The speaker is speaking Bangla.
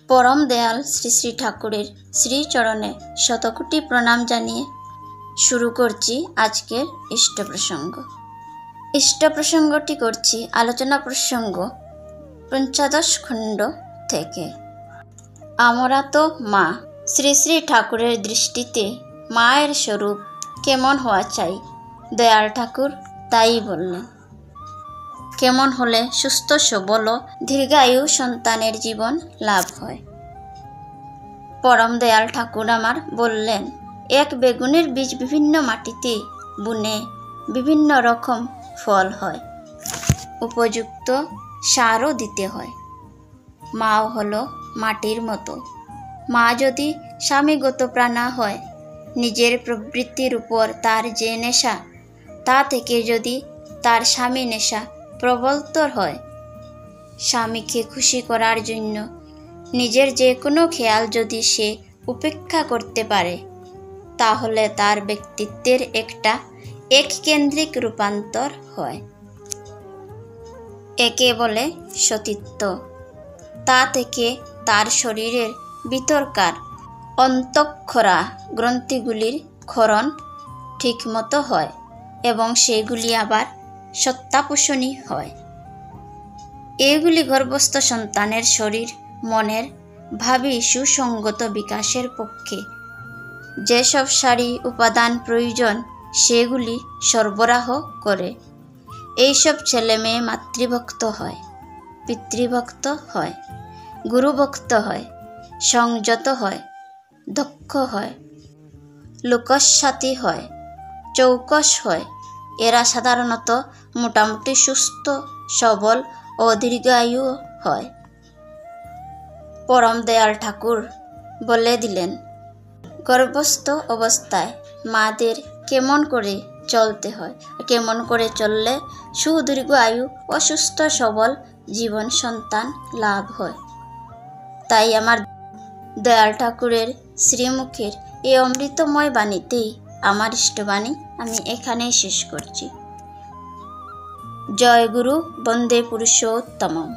পরম দয়াল শ্রী শ্রী ঠাকুরের শ্রীচরণে শতকোটি প্রণাম জানিয়ে শুরু করছি আজকের ইষ্ট প্রসঙ্গ। ইষ্ট প্রসঙ্গটি করছি আলোচনা প্রসঙ্গ ৫৫ খণ্ড থেকে। আমরা তো মা। শ্রী শ্রী ঠাকুরের দৃষ্টিতে মায়ের স্বরূপ কেমন হওয়া চাই, দয়াল ঠাকুর তাই বললেন। কেমন হলে সুস্থ সবল দীর্ঘায়ু সন্তানের জীবন লাভ হয়। পরম দয়াল ঠাকুর আমার বললেন, এক বেগুনের বীজ বিভিন্ন মাটিতে বুনে বিভিন্ন রকম ফল হয়, উপযুক্ত সারও দিতে হয়। মাও হলো মাটির মতো। মা যদি স্বামীগত প্রাণা হয়, নিজের প্রবৃত্তির উপর তার যে নেশা, তা থেকে যদি তার স্বামী নেশা প্রবলতর হয়, স্বামীকে খুশি করার জন্য নিজের যে কোনো খেয়াল যদি সে উপেক্ষা করতে পারে, তাহলে তার ব্যক্তিত্বের একটা এককেন্দ্রিক রূপান্তর হয়। একে বলে সতীত্ব। তা থেকে তার শরীরের ভিতরকার অন্তঃক্ষরা গ্রন্থিগুলির ক্ষরণ ঠিকমতো হয় এবং সেগুলি আবার সত্তাপোষণী হয়। এগুলি গর্ভস্থ সন্তানের শরীর মনের ভাবী সুসংগত বিকাশের পক্ষে যেসব সারি উপাদান প্রয়োজন সেগুলি সরবরাহ করে। এইসব ছেলে মেয়ে মাতৃভক্ত হয়, পিতৃভক্ত হয়, গুরুভক্ত হয়, সংযত হয়, দক্ষ হয়, লোকস্বাতী হয়, চৌকস হয়। এরা সাধারণত মোটামুটি সুস্থ সবল ও দীর্ঘায়ু হয়। পরম দয়াল ঠাকুর বলে দিলেন, গর্ভস্থ অবস্থায় মাদের কেমন করে চলতে হয়, কেমন করে চললে সুদীর্ঘ আয়ু ও সুস্থ সবল জীবন সন্তান লাভ হয়। তাই আমার দয়াল ঠাকুরের শ্রীমুখের এই অমৃতময় বাণীতেই আমার ইষ্টবাণী আমি এখানেই শেষ করছি। জয় গুরু, বন্দে পুরুষোত্তমম।